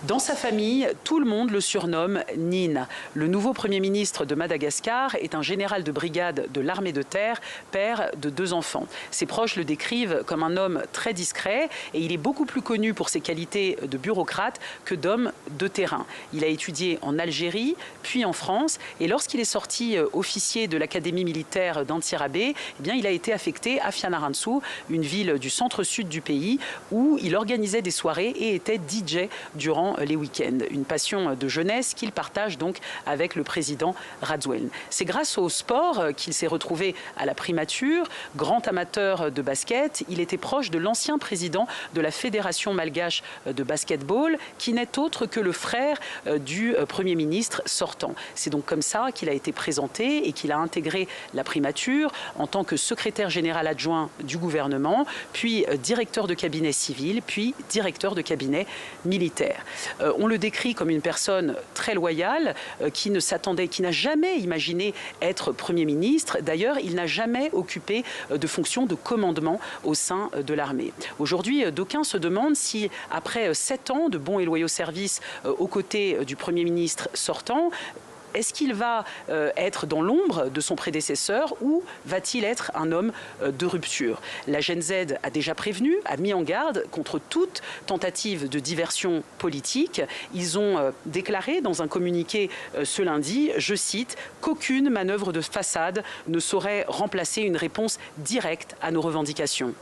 Dans sa famille, tout le monde le surnomme Nine. Le nouveau Premier ministre de Madagascar est un général de brigade de l'armée de terre, père de 2 enfants. Ses proches le décrivent comme un homme très discret et il est beaucoup plus connu pour ses qualités de bureaucrate que d'homme de terrain. Il a étudié en Algérie, puis en France, et lorsqu'il est sorti officier de l'académie militaire d'Antsirabe, il a été affecté à Fianarantsoa, une ville du centre-sud du pays, où il organisait des soirées et était DJ durant les week-ends. Une passion de jeunesse qu'il partage donc avec le président Rajoelina. C'est grâce au sport qu'il s'est retrouvé à la primature. Grand amateur de basket, il était proche de l'ancien président de la Fédération malgache de basketball, qui n'est autre que le frère du Premier ministre sortant. C'est donc comme ça qu'il a été présenté et qu'il a intégré la primature en tant que secrétaire général adjoint du gouvernement, puis directeur de cabinet civil, puis directeur de cabinet militaire. On le décrit comme une personne très loyale, qui ne s'attendait, qui n'a jamais imaginé être Premier ministre. D'ailleurs, il n'a jamais occupé de fonction de commandement au sein de l'armée. Aujourd'hui, d'aucuns se demandent si, après 7 ans de bons et loyaux services aux côtés du Premier ministre sortant, est-ce qu'il va être dans l'ombre de son prédécesseur ou va-t-il être un homme de rupture? La Gen Z a déjà prévenu, a mis en garde contre toute tentative de diversion politique. Ils ont déclaré dans un communiqué ce lundi, je cite, qu'aucune manœuvre de façade ne saurait remplacer une réponse directe à nos revendications.